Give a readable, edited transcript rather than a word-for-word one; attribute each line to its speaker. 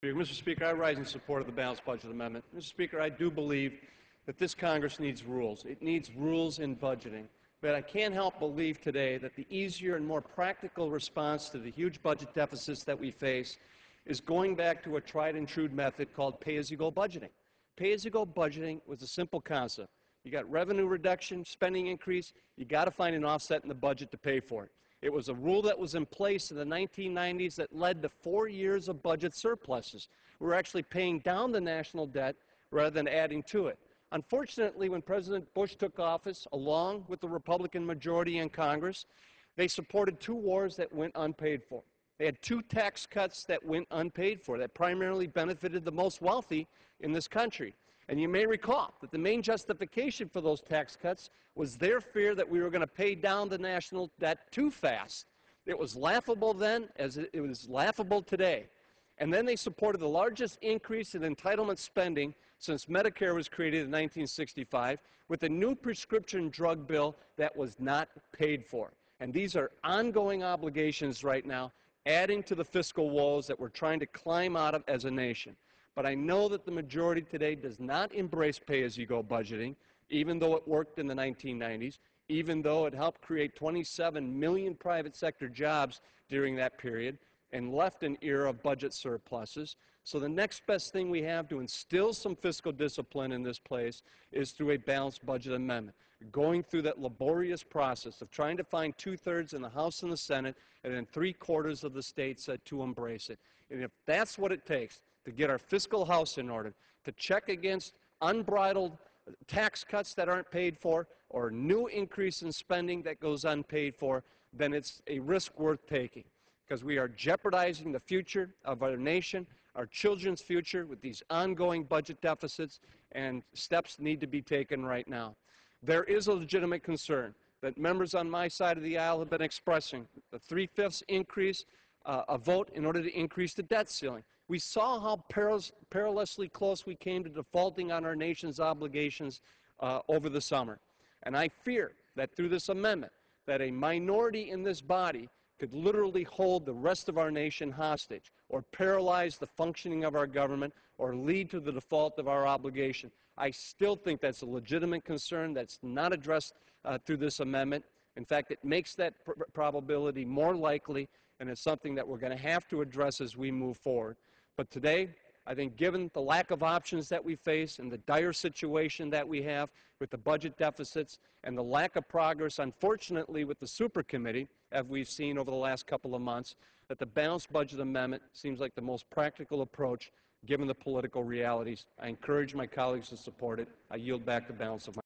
Speaker 1: Mr. Speaker, I rise in support of the balanced budget amendment. Mr. Speaker, I do believe that this Congress needs rules. It needs rules in budgeting. But I can't help believe today that the easier and more practical response to the huge budget deficits that we face is going back to a tried-and-true method called pay-as-you-go budgeting. Pay-as-you-go budgeting was a simple concept. You got revenue reduction, spending increase, you got to find an offset in the budget to pay for it. It was a rule that was in place in the 1990s that led to 4 years of budget surpluses. We were actually paying down the national debt rather than adding to it. Unfortunately, when President Bush took office, along with the Republican majority in Congress, they supported 2 wars that went unpaid for. They had 2 tax cuts that went unpaid for, that primarily benefited the most wealthy in this country. And you may recall that the main justification for those tax cuts was their fear that we were going to pay down the national debt too fast. It was laughable then, as it was laughable today. And then they supported the largest increase in entitlement spending since Medicare was created in 1965 with a new prescription drug bill that was not paid for. And these are ongoing obligations right now, adding to the fiscal woes that we're trying to climb out of as a nation. But I know that the majority today does not embrace pay-as-you-go budgeting, even though it worked in the 1990s, even though it helped create 27 million private sector jobs during that period and left an era of budget surpluses. So the next best thing we have to instill some fiscal discipline in this place is through a balanced budget amendment, going through that laborious process of trying to find 2/3 in the House and the Senate and then 3/4 of the states to embrace it. And if that's what it takes to get our fiscal house in order, to check against unbridled tax cuts that aren't paid for or new increase in spending that goes unpaid for, then it's a risk worth taking, because we are jeopardizing the future of our nation, our children's future, with these ongoing budget deficits, and steps need to be taken right now. There is a legitimate concern that members on my side of the aisle have been expressing, the 3/5 increase, a vote in order to increase the debt ceiling. We saw how perilously close we came to defaulting on our nation's obligations over the summer. And I fear that through this amendment, that a minority in this body could literally hold the rest of our nation hostage or paralyze the functioning of our government or lead to the default of our obligation. I still think that's a legitimate concern that's not addressed through this amendment. In fact, it makes that probability more likely, and it's something that we're going to have to address as we move forward. But today, I think given the lack of options that we face and the dire situation that we have with the budget deficits and the lack of progress, unfortunately, with the super committee, as we've seen over the last couple of months, that the balanced budget amendment seems like the most practical approach given the political realities. I encourage my colleagues to support it. I yield back the balance of my